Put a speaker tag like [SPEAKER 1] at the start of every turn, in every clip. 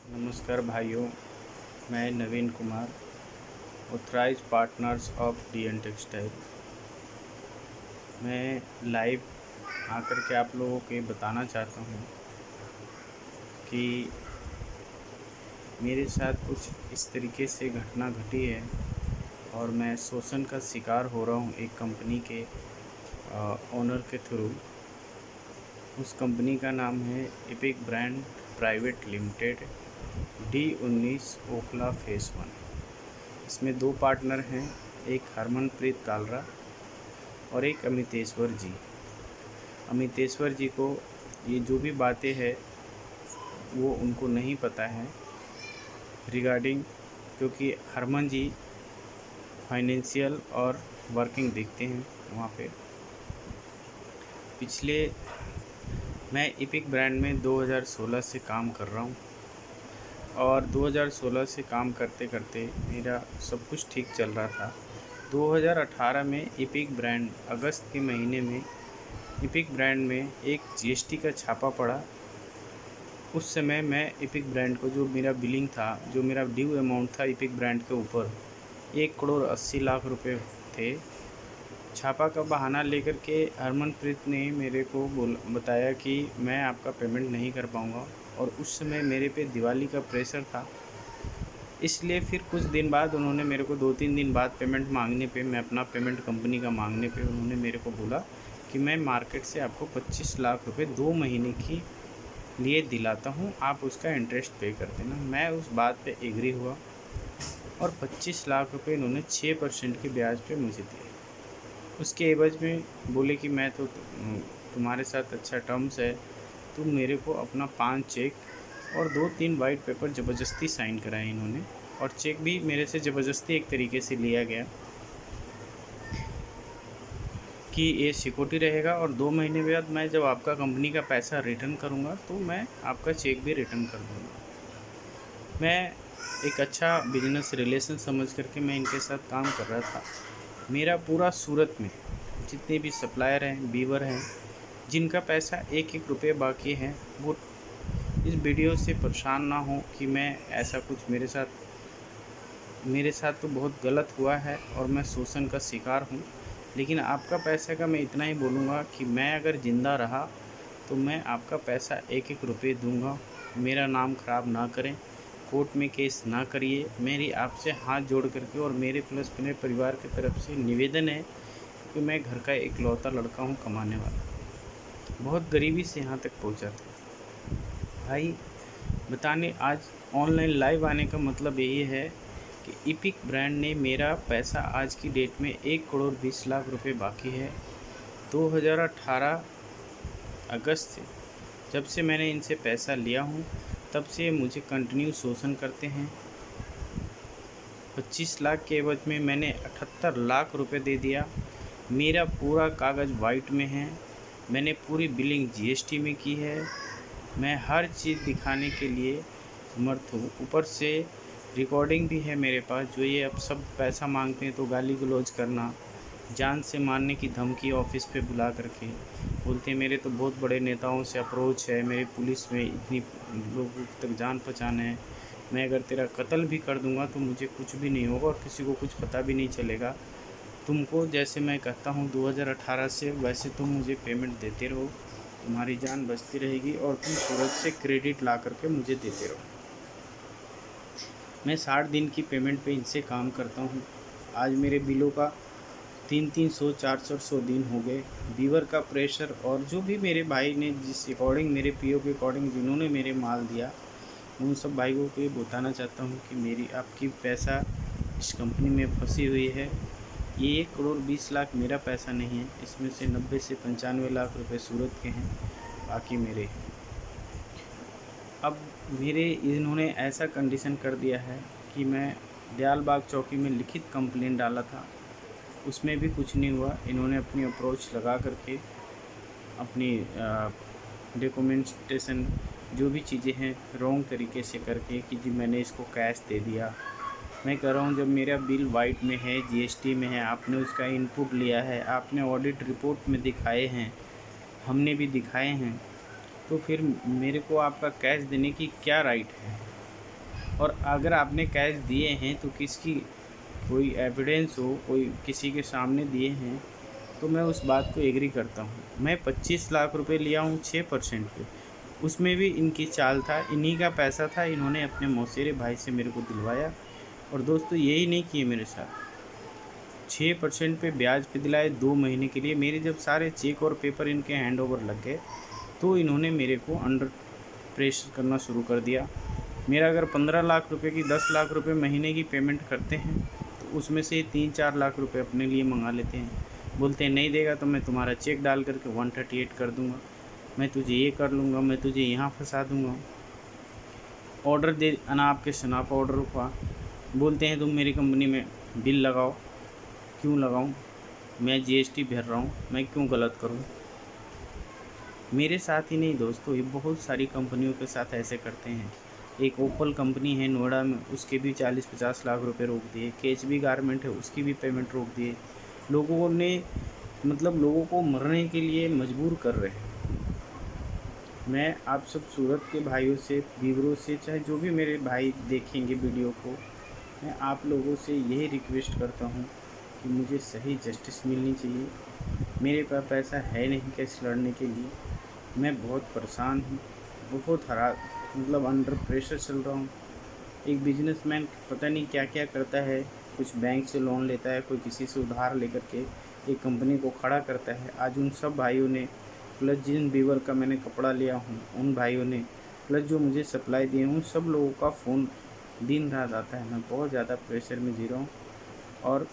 [SPEAKER 1] नमस्कार भाइयों, मैं Naveen Kumar, authorised partners of DN textile. मैं लाइव आकर के आप लोगों को बताना चाहता हूँ कि मेरे साथ कुछ इस तरीके से घटना घटी है और मैं शोषण का शिकार हो रहा हूँ एक कंपनी के ओनर के थ्रू। उस कंपनी का नाम है epic brand private limited, D19 Okhla face 1। इसमें दो पार्टनर हैं, एक हरमनप्रीत कालरा और एक अमितेश्वर जी। अमितेश्वर जी को ये जो भी बातें हैं वो उनको नहीं पता है रिगार्डिंग, क्योंकि हरमन जी फाइनेंशियल और वर्किंग देखते हैं वहाँ पे। पिछले मैं एपिक ब्रांड में 2016 से काम कर रहा हूँ और 2016 से काम करते करते मेरा सब कुछ ठीक चल रहा था। 2018 में एपिक ब्रांड अगस्त के महीने में एपिक ब्रांड में एक जीएसटी का छापा पड़ा। उस समय मैं एपिक ब्रांड को जो मेरा बिलिंग था, जो मेरा ड्यू अमाउंट था एपिक ब्रांड के ऊपर 1,80,00,000 रुपये थे। छापा का बहाना लेकर के हरमनप्रीत ने मेरे को बताया कि मैं आपका पेमेंट नहीं कर पाऊँगा, और उस समय मेरे पे दिवाली का प्रेशर था। इसलिए फिर कुछ दिन बाद उन्होंने मेरे को 2-3 दिन बाद पेमेंट मांगने पे, मैं अपना पेमेंट कंपनी का मांगने पे उन्होंने मेरे को बोला कि मैं मार्केट से आपको 25 लाख रुपए 2 महीने की लिए दिलाता हूँ, आप उसका इंटरेस्ट पे कर देना। मैं उस बात पे एग्री हुआ और 25 लाख रुपए इन्होंने 6% के ब्याज पे मुझे दिए। उसके एवज में बोले कि मैं तो तुम्हारे साथ अच्छा टर्म्स है, तुम मेरे को अपना 5 चेक और 2-3 वाइट पेपर ज़बरदस्ती साइन कराए इन्होंने, और चेक भी मेरे से ज़बरदस्ती एक तरीके से लिया गया कि ये सिक्योरिटी रहेगा और 2 महीने बाद मैं जब आपका कंपनी का पैसा रिटर्न करूँगा तो मैं आपका चेक भी रिटर्न कर दूँगा। मैं एक अच्छा बिजनेस रिलेशन समझ करके मैं इनके साथ काम कर रहा था। मेरा पूरा सूरत में जितने भी सप्लायर हैं, वीवर हैं, जिनका पैसा 1-1 रुपये बाकी है, वो इस वीडियो से परेशान ना हो कि मैं ऐसा कुछ मेरे साथ तो बहुत गलत हुआ है और मैं शोषण का शिकार हूँ। लेकिन आपका पैसे का मैं इतना ही बोलूँगा कि मैं अगर ज़िंदा रहा तो मैं आपका पैसा 1-1 रुपये दूँगा। मेरा नाम ख़राब ना करें, कोर्ट में केस ना करिए। मेरी आपसे हाथ जोड़ करके और मेरे प्लस मेरे परिवार की तरफ से निवेदन है कि मैं घर का इकलौता लड़का हूँ कमाने वाला, बहुत गरीबी से यहाँ तक पहुँचा था। भाई बताने आज ऑनलाइन लाइव आने का मतलब यही है कि एपिक ब्रांड ने मेरा पैसा आज की डेट में 1,20,00,000 रुपये बाकी है। 2018 अगस्त से जब से मैंने इनसे पैसा लिया हूँ तब से मुझे कंटिन्यू शोषण करते हैं। 25 लाख के एवज में मैंने 78 लाख रुपए दे दिया। मेरा पूरा कागज़ वाइट में है, मैंने पूरी बिलिंग जीएसटी में की है। मैं हर चीज़ दिखाने के लिए समर्थ हूँ, ऊपर से रिकॉर्डिंग भी है मेरे पास। जो ये अब सब पैसा मांगते हैं तो गाली गलौज करना, जान से मारने की धमकी ऑफिस पे बुला करके बोलते हैं मेरे तो बहुत बड़े नेताओं से अप्रोच है, मेरे पुलिस में इतनी लोगों तक जान पहचान है, मैं अगर तेरा कत्ल भी कर दूंगा तो मुझे कुछ भी नहीं होगा और किसी को कुछ पता भी नहीं चलेगा। तुमको जैसे मैं कहता हूँ 2018 से वैसे तुम मुझे पेमेंट देते रहो, तुम्हारी जान बचती रहेगी और तुम सूरत से क्रेडिट ला करके मुझे देते रहो। मैं 60 दिन की पेमेंट पे इनसे काम करता हूँ। आज मेरे बिलों का 300, 400 दिन हो गए। वीवर का प्रेशर और जो भी मेरे भाई ने जिस अकॉर्डिंग मेरे पीओ के अकॉर्डिंग जिन्होंने मेरे माल दिया, उन सब भाइयों को ये बताना चाहता हूँ कि मेरी आपकी पैसा इस कंपनी में फंसी हुई है। ये 1,20,00,000 मेरा पैसा नहीं है, इसमें से 90 से 95 लाख रुपए सूरत के हैं, बाकी मेरे हैं। अब इन्होंने ऐसा कंडीशन कर दिया है कि मैं दयालबाग चौकी में लिखित कंप्लेंट डाला था, उसमें भी कुछ नहीं हुआ। इन्होंने अपनी अप्रोच लगा करके अपनी डॉक्यूमेंटेशन जो भी चीज़ें हैं रॉन्ग तरीके से करके कि जी मैंने इसको कैश दे दिया। मैं कह रहा हूँ जब मेरा बिल वाइट में है, जीएसटी में है, आपने उसका इनपुट लिया है, आपने ऑडिट रिपोर्ट में दिखाए हैं, हमने भी दिखाए हैं, तो फिर मेरे को आपका कैश देने की क्या राइट है? और अगर आपने कैश दिए हैं तो किसकी कोई एविडेंस हो, कोई किसी के सामने दिए हैं तो मैं उस बात को एग्री करता हूँ। मैं 25 लाख रुपए लिया हूँ 6% पे, उसमें भी इनकी चाल था, इन्हीं का पैसा था, इन्होंने अपने मौसेरे भाई से मेरे को दिलवाया। और दोस्तों यही नहीं किए मेरे साथ, 6% पे ब्याज पे दिलाए 2 महीने के लिए। मेरे जब सारे चेक और पेपर इनके हैंड ओवर लग गए तो इन्होंने मेरे को अंडर प्रेशर करना शुरू कर दिया। मेरा अगर 15 लाख रुपए की 10 लाख रुपए महीने की पेमेंट करते हैं तो उसमें से 3-4 लाख रुपए अपने लिए मंगा लेते हैं। बोलते हैं नहीं देगा तो मैं तुम्हारा चेक डाल करके 138 कर दूंगा, मैं तुझे ये कर लूँगा, मैं तुझे यहाँ फंसा दूंगा। ऑर्डर दे अनाप के शनाप ऑर्डर हुआ। बोलते हैं तुम मेरी कंपनी में बिल लगाओ। क्यों लगाऊं? मैं जीएसटी भर रहा हूं, मैं क्यों गलत करूं? मेरे साथ ही नहीं दोस्तों, ये बहुत सारी कंपनियों के साथ ऐसे करते हैं। एक ओपल कंपनी है नोएडा में, उसके भी 40-50 लाख रुपए रोक दिए। केचबी गारमेंट है, उसकी भी पेमेंट रोक दिए। लोगों ने लोगों को मरने के लिए मजबूर कर रहे हैं। मैं आप सब सूरत के भाइयों से, वीवरों से, चाहे जो भी मेरे भाई देखेंगे वीडियो को, मैं आप लोगों से यही रिक्वेस्ट करता हूँ कि मुझे सही जस्टिस मिलनी चाहिए। मेरे पास पैसा है नहीं केस लड़ने के लिए। मैं बहुत परेशान हूँ, बहुत अंडर प्रेशर चल रहा हूँ। एक बिजनेसमैन पता नहीं क्या क्या करता है, कुछ बैंक से लोन लेता है, कोई किसी से उधार लेकर के एक कंपनी को खड़ा करता है। आज उन सब भाइयों ने, प्लस जिन वीवर का मैंने कपड़ा लिया हूँ उन भाइयों ने, प्लस जो मुझे सप्लाई दिए उन सब लोगों का फ़ोन दिन रात आता है। मैं बहुत ज़्यादा प्रेशर में जी रहा हूँ और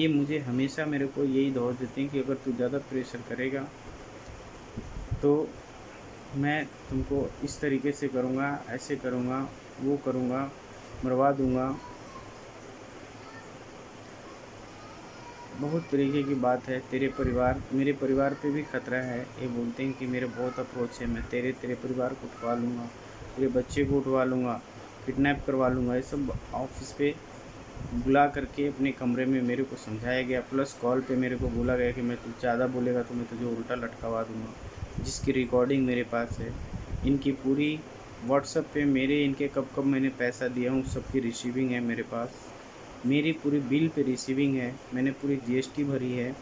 [SPEAKER 1] मुझे हमेशा मेरे को यही दौड़ देते हैं कि अगर तू ज़्यादा प्रेशर करेगा तो मैं तुमको इस तरीके से करूँगा, ऐसे करूँगा, वो करूँगा, मरवा दूँगा। बहुत तरीके की बात है। मेरे परिवार पे भी खतरा है। ये बोलते हैं कि मेरे बहुत अप्रोच है, मैं तेरे परिवार को उठवा लूँगा, तेरे बच्चे को उठवा लूँगा, किडनैप करवा लूँगा। ये सब ऑफिस पे बुला करके अपने कमरे में मेरे को समझाया गया, प्लस कॉल पे मेरे को बोला गया कि मैं तू ज़्यादा बोलेगा तो मैं तुझे उल्टा लटकवा दूँगा, जिसकी रिकॉर्डिंग मेरे पास है। इनकी पूरी व्हाट्सएप पे इनके कब मैंने पैसा दिया हूँ सबकी रिसीविंग है मेरे पास। मेरी पूरी बिल पे रिसीविंग है, मैंने पूरी जीएसटी भरी है।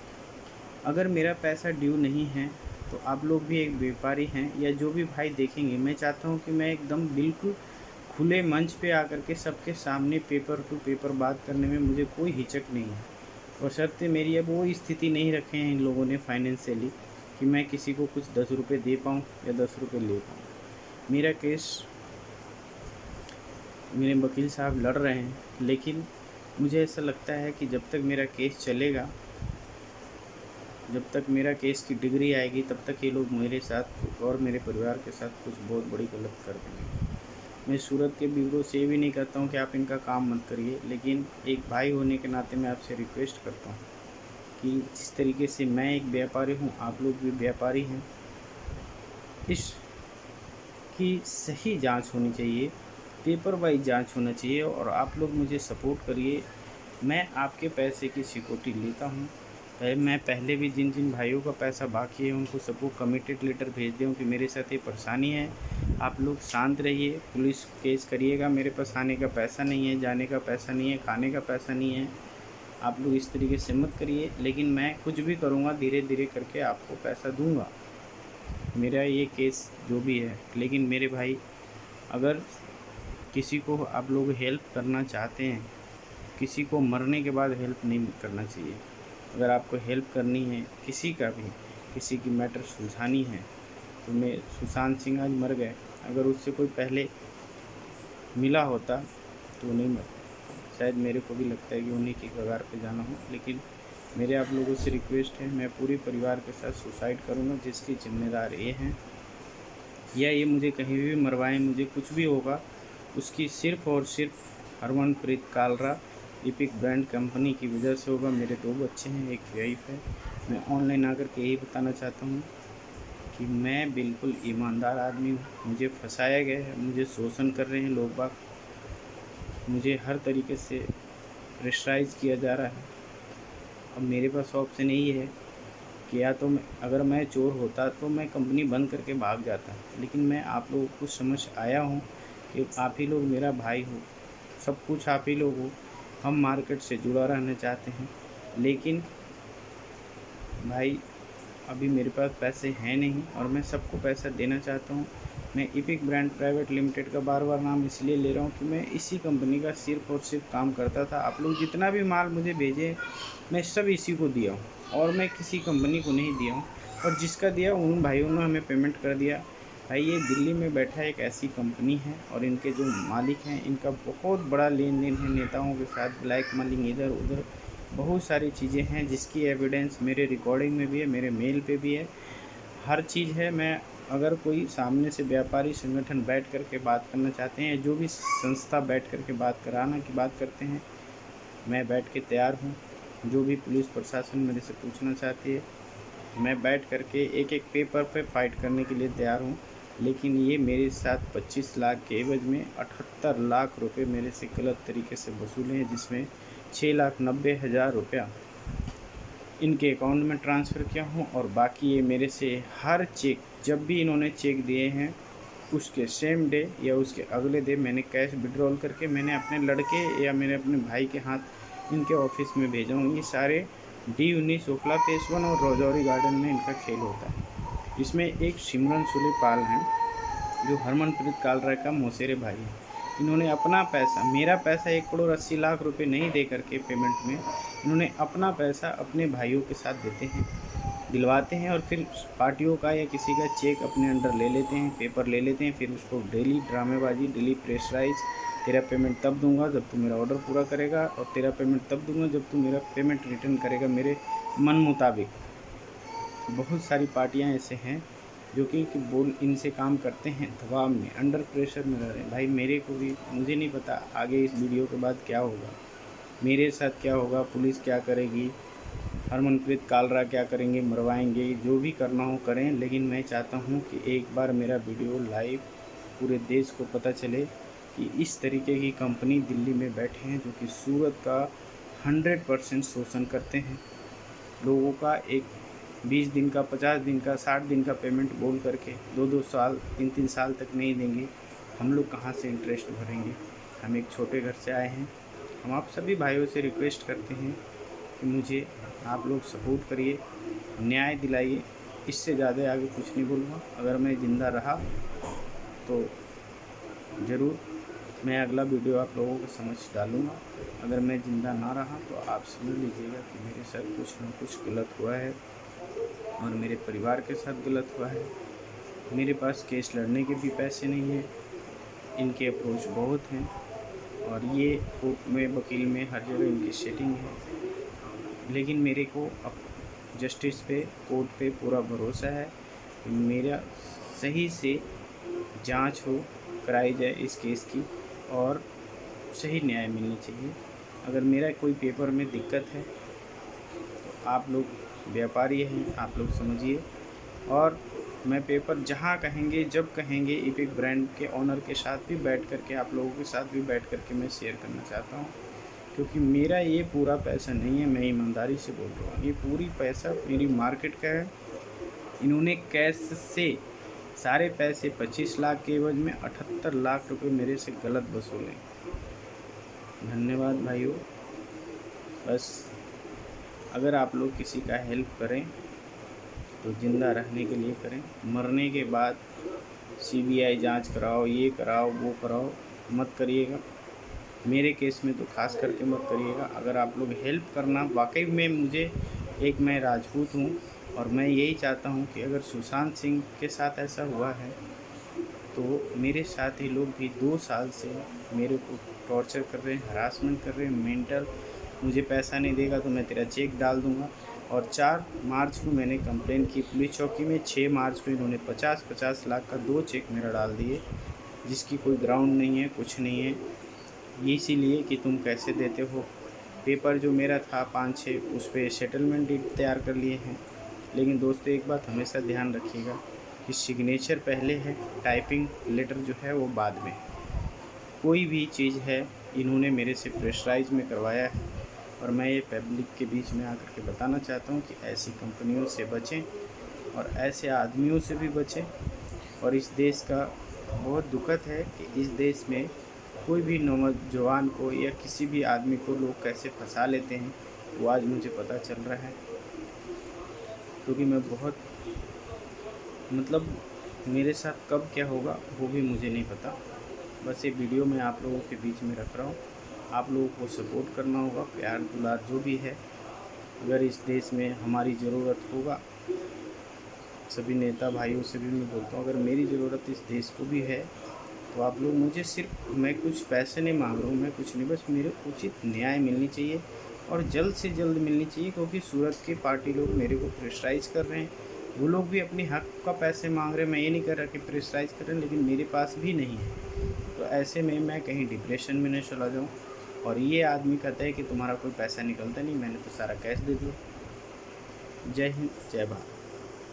[SPEAKER 1] अगर मेरा पैसा ड्यू नहीं है तो आप लोग भी एक व्यापारी हैं या जो भी भाई देखेंगे, मैं चाहता हूँ कि मैं एकदम बिल्कुल खुले मंच पे आकर के सबके सामने पेपर टू पेपर बात करने में मुझे कोई हिचक नहीं है। और शर्त मेरी अब वो स्थिति नहीं रखे हैं इन लोगों ने फाइनेंशियली कि मैं किसी को कुछ 10 रुपये दे पाऊँ या 10 रुपये ले पाऊँ। मेरा केस मेरे वकील साहब लड़ रहे हैं, लेकिन मुझे ऐसा लगता है कि जब तक मेरा केस चलेगा, जब तक मेरा केस की डिग्री आएगी, तब तक ये लोग मेरे साथ और मेरे परिवार के साथ कुछ बहुत बड़ी गलत कर देंगे। मैं सूरत के ब्यूरो से ये भी नहीं कहता हूँ कि आप इनका काम मत करिए, लेकिन एक भाई होने के नाते मैं आपसे रिक्वेस्ट करता हूँ कि जिस तरीके से मैं एक व्यापारी हूँ, आप लोग भी व्यापारी हैं, इसकी सही जांच होनी चाहिए, पेपर वाइज जांच होना चाहिए और आप लोग मुझे सपोर्ट करिए। मैं आपके पैसे की सिक्योरिटी लेता हूँ। मैं पहले भी जिन जिन भाइयों का पैसा बाकी है उनको सबको कमिटेड लेटर भेज दूँ कि मेरे साथ ये परेशानी है, आप लोग शांत रहिए, पुलिस केस करिएगा, मेरे पास आने का पैसा नहीं है, जाने का पैसा नहीं है, खाने का पैसा नहीं है, आप लोग इस तरीके से मत करिए। लेकिन मैं कुछ भी करूँगा, धीरे धीरे करके आपको पैसा दूँगा, मेरा ये केस जो भी है। लेकिन मेरे भाई, अगर किसी को आप लोग हेल्प करना चाहते हैं, किसी को मरने के बाद हेल्प नहीं करना चाहिए। अगर आपको हेल्प करनी है किसी का भी, किसी की मैटर सुलझानी है, तो मैं सुशांत सिंह आज मर गए, अगर उससे कोई पहले मिला होता तो नहीं मरता। शायद मेरे को भी लगता है कि उन्हीं की कगार पे जाना हो। लेकिन मेरे आप लोगों से रिक्वेस्ट है, मैं पूरे परिवार के साथ सुसाइड करूँगा, जिसकी जिम्मेदार ये हैं, या ये मुझे कहीं भी मरवाएं, मुझे कुछ भी होगा उसकी सिर्फ़ और सिर्फ Harmanpreet Kalra EPIC brand company की वजह से होगा। मेरे 2 बच्चे हैं, एक वाइफ है। मैं ऑनलाइन आकर के यही बताना चाहता हूँ कि मैं बिल्कुल ईमानदार आदमी हूँ। मुझे फंसाया गया है, मुझे शोषण कर रहे हैं लोग बाग, मुझे हर तरीके से प्रेशराइज़ किया जा रहा है। अब मेरे पास ऑप्शन यही है कि या तो अगर मैं चोर होता तो मैं कंपनी बंद करके भाग जाता, लेकिन मैं आप लोगों को समझ आया हूँ कि आप ही लोग मेरा भाई हो, सब कुछ आप ही लोग हो। हम मार्केट से जुड़ा रहना चाहते हैं, लेकिन भाई अभी मेरे पास पैसे हैं नहीं और मैं सबको पैसा देना चाहता हूँ। मैं इपिक ब्रांड प्राइवेट लिमिटेड का बार बार नाम इसलिए ले रहा हूँ कि मैं इसी कंपनी का सिर्फ़ और सिर्फ काम करता था। आप लोग जितना भी माल मुझे भेजे मैं सब इसी को दिया हूँ और मैं किसी कंपनी को नहीं दिया हूँ, और जिसका दिया उन भाइयों ने हमें पेमेंट कर दिया। भाई ये दिल्ली में बैठा एक ऐसी कंपनी है और इनके जो मालिक हैं इनका बहुत बड़ा लेन देन है नेताओं के साथ, ब्लैक मनी इधर उधर बहुत सारी चीज़ें हैं जिसकी एविडेंस मेरे रिकॉर्डिंग में भी है, मेरे मेल पे भी है, हर चीज़ है। मैं अगर कोई सामने से व्यापारी संगठन बैठ कर के बात करना चाहते हैं, जो भी संस्था बैठ कर के बात कराना की बात करते हैं, मैं बैठ के तैयार हूँ। जो भी पुलिस प्रशासन मेरे से पूछना चाहती है, मैं बैठ कर के एक एक पेपर पे फाइट करने के लिए तैयार हूँ। लेकिन ये मेरे साथ 25 लाख के एवज में 78 लाख रुपए मेरे से गलत तरीके से वसूले हैं, जिसमें 6,90,000 रुपया इनके अकाउंट में ट्रांसफ़र किया हूँ। और बाकी ये मेरे से हर चेक, जब भी इन्होंने चेक दिए हैं उसके सेम डे या उसके अगले डे मैंने कैश विड्रॉल करके मैंने अपने लड़के या मेरे अपने भाई के हाथ इनके ऑफिस में भेजा हूँ। ये सारे D19 ओखला फेस 1 और रजौरी गार्डन में इनका खेल होता है। इसमें एक सिमरन सुलेपाल हैं जो हरमनप्रीत कालरा का मौसेरे भाई हैं। इन्होंने अपना पैसा, मेरा पैसा 1,80,00,000 रुपये नहीं दे करके पेमेंट में, इन्होंने अपना पैसा अपने भाइयों के साथ देते हैं, दिलवाते हैं, और फिर पार्टियों का या किसी का चेक अपने अंडर ले लेते हैं, पेपर ले लेते हैं, फिर उसको डेली ड्रामेबाजी, डेली प्रेशराइज, तेरा पेमेंट तब दूंगा जब तू मेरा ऑर्डर पूरा करेगा, और तेरा पेमेंट तब दूंगा जब तू मेरा पेमेंट रिटर्न करेगा मेरे मन मुताबिक। बहुत सारी पार्टियां ऐसे हैं जो कि बोल इनसे काम करते हैं दबाव में, अंडर प्रेशर में रह रहे हैं। भाई मेरे को भी, मुझे नहीं पता आगे इस वीडियो के बाद क्या होगा, मेरे साथ क्या होगा, पुलिस क्या करेगी, हरमनप्रीत कालरा क्या करेंगे, मरवाएंगे, जो भी करना हो करें। लेकिन मैं चाहता हूं कि एक बार मेरा वीडियो लाइव पूरे देश को पता चले कि इस तरीके की कंपनी दिल्ली में बैठे हैं जो कि सूरत का 100% शोषण करते हैं। लोगों का एक 20 दिन का, 50 दिन का, 60 दिन का पेमेंट बोल करके 2-2 साल, 3-3 साल तक नहीं देंगे। हम लोग कहाँ से इंटरेस्ट भरेंगे? हम एक छोटे घर से आए हैं। हम आप सभी भाइयों से रिक्वेस्ट करते हैं कि मुझे आप लोग सपोर्ट करिए, न्याय दिलाइए। इससे ज़्यादा आगे कुछ नहीं बोलूँगा। अगर मैं ज़िंदा रहा तो ज़रूर मैं अगला वीडियो आप लोगों को समझ डालूँगा। अगर मैं ज़िंदा ना रहा तो आप समझ लीजिएगा कि मेरे साथ कुछ ना कुछ गलत हुआ है और मेरे परिवार के साथ गलत हुआ है। मेरे पास केस लड़ने के भी पैसे नहीं हैं, इनके अप्रोच बहुत हैं, और ये कोर्ट में, वकील में, हर जगह इनकी सेटिंग है। लेकिन मेरे को अब जस्टिस पे, कोर्ट पे पूरा भरोसा है कि मेरा सही से जांच हो, कराई जाए इस केस की, और सही न्याय मिलनी चाहिए। अगर मेरा कोई पेपर में दिक्कत है तो आप लोग व्यापारी हैं, आप लोग समझिए। और मैं पेपर जहाँ कहेंगे, जब कहेंगे, इपिक ब्रांड के ऑनर के साथ भी बैठ कर के, आप लोगों के साथ भी बैठ कर के मैं शेयर करना चाहता हूँ, क्योंकि मेरा ये पूरा पैसा नहीं है। मैं ईमानदारी से बोल रहा हूँ, ये पूरी पैसा मेरी मार्केट का है। इन्होंने कैश से सारे पैसे 25 लाख के एवज में 78 लाख रुपए मेरे से गलत वसूले। धन्यवाद भाइयों। बस अगर आप लोग किसी का हेल्प करें तो ज़िंदा रहने के लिए करें, मरने के बाद CBI जांच कराओ, ये कराओ, वो कराओ, मत करिएगा। मेरे केस में तो खास करके मत करिएगा। अगर आप लोग हेल्प करना वाकई में, मुझे एक, मैं राजपूत हूँ और मैं यही चाहता हूँ कि अगर सुशांत सिंह के साथ ऐसा हुआ है तो मेरे साथ ही लोग भी 2 साल से मेरे को टॉर्चर कर रहे हैं, हरासमेंट कर रहे हैं, मेंटल। मुझे पैसा नहीं देगा तो मैं तेरा चेक डाल दूँगा। और 4 मार्च को मैंने कंप्लेन की पुलिस चौकी में। 6 मार्च को इन्होंने 50-50 लाख का 2 चेक मेरा डाल दिए, जिसकी कोई ग्राउंड नहीं है, कुछ नहीं है। इसीलिए कि तुम कैसे देते हो। पेपर जो मेरा था 5-6, उस पर सेटलमेंट डीड तैयार कर लिए हैं। लेकिन दोस्तों एक बात हमेशा ध्यान रखिएगा कि सिग्नेचर पहले है, टाइपिंग लेटर जो है वो बाद में। कोई भी चीज़ है इन्होंने मेरे से प्रेशराइज में करवाया है, और मैं ये पब्लिक के बीच में आकर के बताना चाहता हूँ कि ऐसी कंपनियों से बचें और ऐसे आदमियों से भी बचें, और इस देश का बहुत दुखद है कि इस देश में कोई भी नौजवान को या किसी भी आदमी को लोग कैसे फंसा लेते हैं, वो आज मुझे पता चल रहा है। क्योंकि मैं बहुत मतलब मेरे साथ कब क्या होगा वो भी मुझे नहीं पता। बस ये वीडियो मैं आप लोगों के बीच में रख रहा हूँ। आप लोगों को सपोर्ट करना होगा, प्यार दुलार जो भी है। अगर इस देश में हमारी ज़रूरत होगा, सभी नेता भाइयों से भी मैं बोलता हूँ, अगर मेरी ज़रूरत इस देश को भी है तो आप लोग मुझे सिर्फ, मैं कुछ पैसे नहीं मांग रहा हूँ, मैं कुछ नहीं, बस मेरे उचित न्याय मिलनी चाहिए और जल्द से जल्द मिलनी चाहिए। क्योंकि सूरत के पार्टी लोग मेरे को प्रेशराइज़ कर रहे हैं, वो लोग भी अपनी हक का पैसे मांग रहे हैं। मैं ये नहीं कर रहा कि प्रेशराइज़ कर रहे हैं, लेकिन मेरे पास भी नहीं है। तो ऐसे में मैं कहीं डिप्रेशन में न चला जाऊँ। और ये आदमी कहता है कि तुम्हारा कोई पैसा निकलता नहीं, मैंने तो सारा कैश दे दिया। जय हिंद, जय भारत।